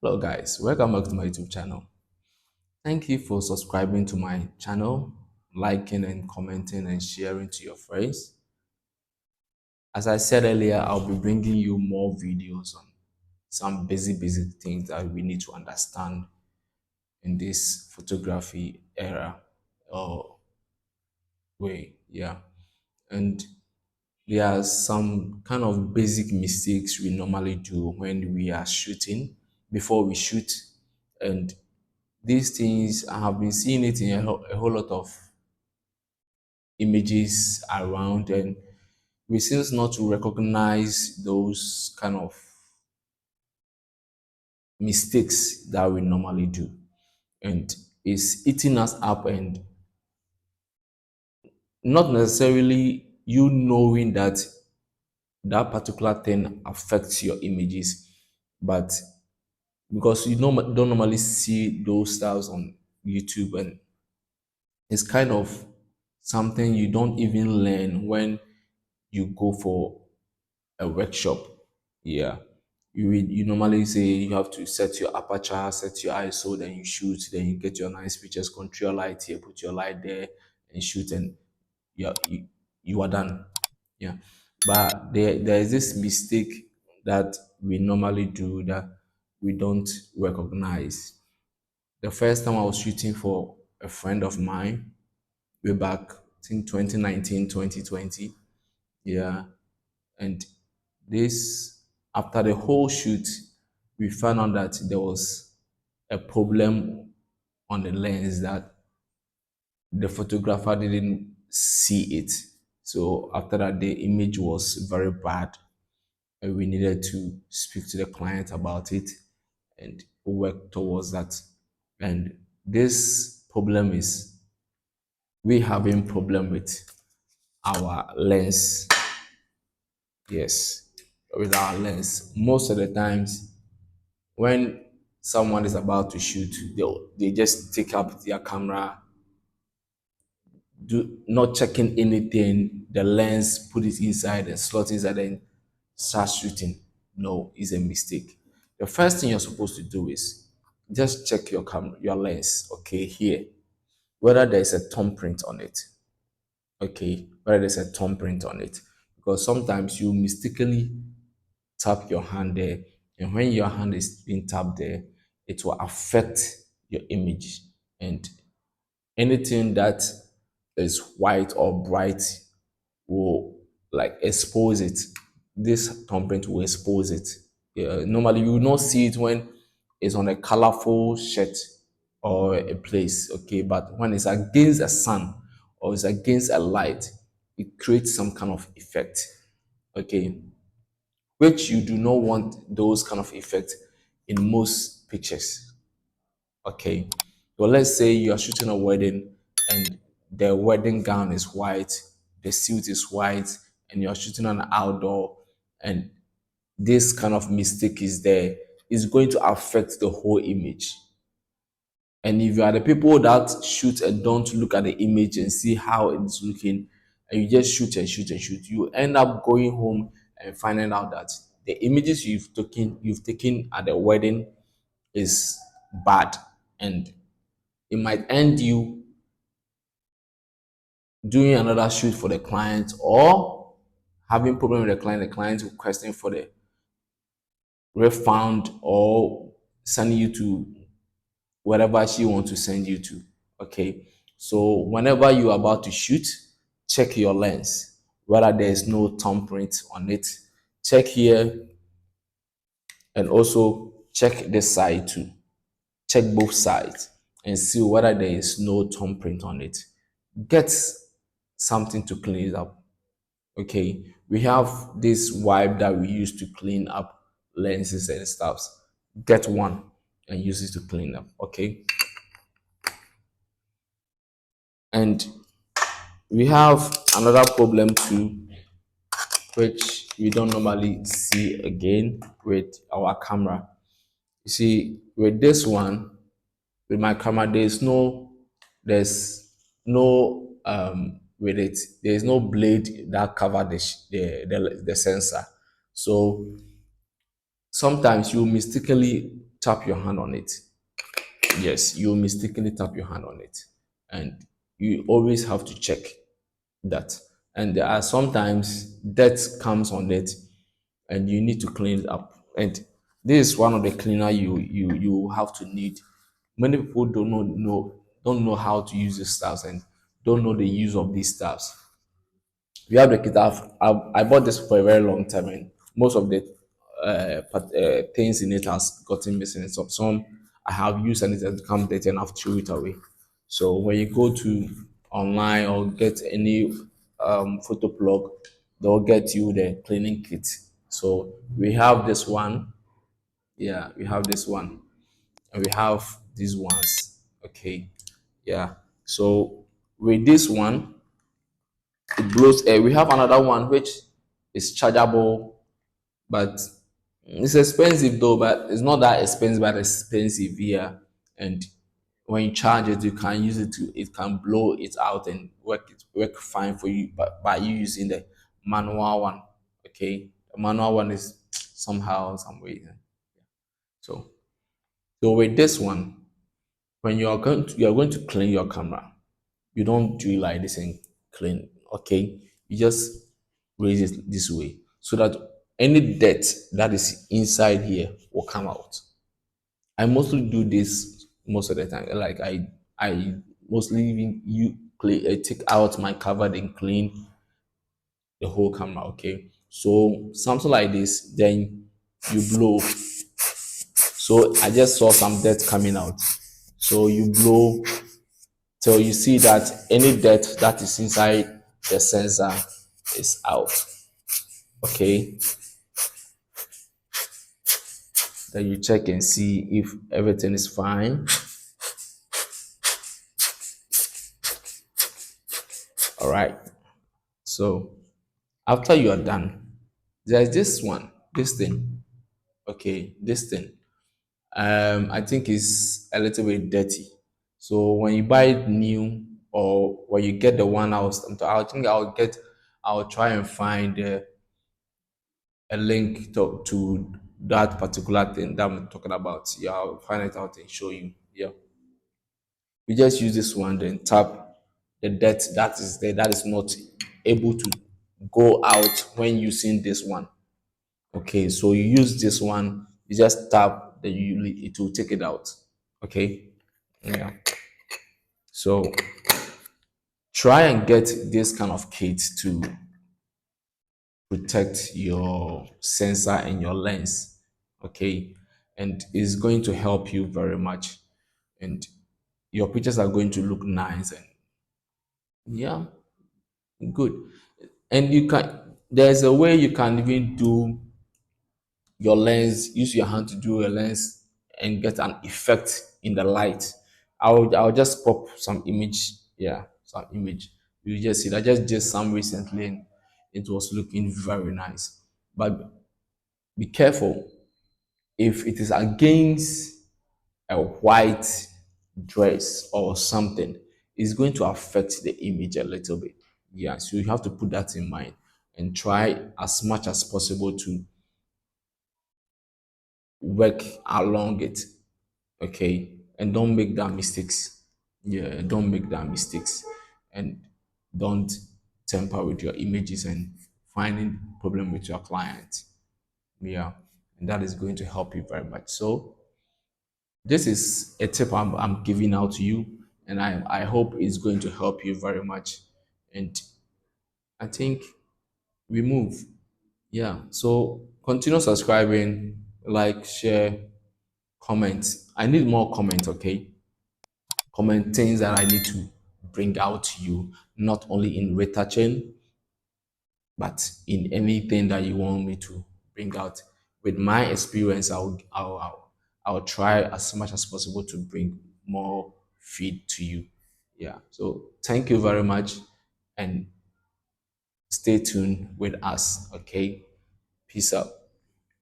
Hello guys, welcome back to my YouTube channel. Thank you for subscribing to my channel, liking and commenting and sharing to your friends. As I said earlier, I'll be bringing you more videos on some basic things that we need to understand in this photography era or way. Yeah. And there are some kind of basic mistakes we normally do when we are shooting before we shoot. And these things, I have been seeing it in a whole lot of images around, and we seem not to recognize those kind of mistakes that we normally do. And it's eating us up, and not necessarily you knowing that that particular thing affects your images, but because you don't normally see those styles on YouTube, and it's kind of something you don't even learn when you go for a workshop. Yeah. You normally say you have to set your aperture, set your ISO, then you shoot, then you get your nice pictures, control your light here, put your light there, and shoot, and you are done. Yeah. But there is this mistake that we normally do that we don't recognize. The first time I was shooting for a friend of mine, way back, I think 2019, 2020. Yeah. And this, after the whole shoot, we found out that there was a problem on the lens that the photographer didn't see it. So after that, the image was very bad, and we needed to speak to the client about it and work towards that. And this problem is we having problem with our lens. Yes, with our lens. Most of the times when someone is about to shoot, they just take up their camera, do not checking anything, the lens, put it inside and slot inside and start shooting. No, it's a mistake. The first thing you're supposed to do is just check your camera, your lens, okay, here, whether there's a thumbprint on it. Okay, whether there's a thumbprint on it. Because sometimes you mistakenly tap your hand there, and when your hand is being tapped there, it will affect your image, and anything that is white or bright will like expose it. This thumbprint will expose it. Yeah, normally you will not see it when it's on a colorful shirt or a place, okay, but when it's against a sun or it's against a light, it creates some kind of effect, okay, which you do not want those kind of effect in most pictures. Okay. But let's say you are shooting a wedding and the wedding gown is white, the suit is white, and you're shooting an outdoor, and this kind of mistake is there, it's going to affect the whole image. And if you are the people that shoot and don't look at the image and see how it's looking, and you just shoot and shoot and shoot, you end up going home and finding out that the images you've taken at the wedding is bad, and it might end you doing another shoot for the client or having problem with the client requesting for the refund or sending you to wherever she wants to send you to. Okay. So whenever you are about to shoot, check your lens, whether there is no thumbprint on it. Check here and also check this side too. Check both sides and see whether there is no thumbprint on it. Get something to clean it up. Okay, we have this wipe that we use to clean up lenses and stuffs. Get one and use it to clean up. Okay, and we have another problem too, which we don't normally see again with our camera. You see, with this one, with my camera, there's no with it, there's no blade that cover the sensor. So sometimes you mistakenly tap your hand on it. Yes, you mistakenly tap your hand on it, and you always have to check that. And there are sometimes dirt comes on it, and you need to clean it up. And this is one of the cleaner you have to need. Many people don't know how to use these stuffs and don't know the use of these stuffs. We have the kit. I bought this for a very long time, and most of the things in it has gotten missing. Some I have used and it has become dirty and I've threw it away. So when you go to online or get any photo plug, they'll get you the cleaning kit. So we have this one. Yeah, we have this one, and we have these ones. Okay, yeah. So with this one, it blows air. We have another one which is chargeable, but it's expensive though, but it's not that expensive, but expensive, yeah. And when you charge it, you can use it to it can blow it out and work fine for you, but by you using the manual one. Okay. The manual one is somehow, some way. So so with this one, when you are going to clean your camera, you don't do it like this and clean. Okay, you just raise it this way so that any dirt that is inside here will come out. I mostly do this most of the time. Like I mostly even you clean, take out my cover and clean the whole camera. Okay, so something like this, then you blow. So I just saw some dirt coming out. So you blow till you see that any dirt that is inside the sensor is out. Okay, then you check and see if everything is fine. All right, so after you are done, there's this one, this thing. Okay, this thing, I think is a little bit dirty. So when you buy it new or when you get the one I think I'll try and find a link to that particular thing that I'm talking about. Yeah, I'll find it out and show you. Yeah, we just use this one, then tap the dirt that is there that is not able to go out when using this one. Okay, so you use this one, you just tap, then it will take it out. Okay, yeah. So try and get this kind of kit to protect your sensor and your lens. Okay, and it's going to help you very much, and your pictures are going to look nice and yeah, good. And there's a way you can even do your lens, use your hand to do a lens and get an effect in the light. I'll just pop some image. Yeah, some image. You just see that. I just did some recently and it was looking very nice. But be careful if it is against a white dress or something, it's going to affect the image a little bit. Yeah, so you have to put that in mind and try as much as possible to work along it. Okay, and don't make that mistakes. Yeah, don't make that mistakes, and don't tamper with your images and finding problem with your client. Yeah, and that is going to help you very much. So this is a tip I'm giving out to you, and I hope it's going to help you very much. And I think we move. Yeah, so continue subscribing, like, share, comment. I need more comment, okay? Comment things that I need to bring out to you, not only in retouching, but in anything that you want me to bring out. With my experience, I'll try as much as possible to bring more feed to you. Yeah. So thank you very much and stay tuned with us. Okay. Peace out.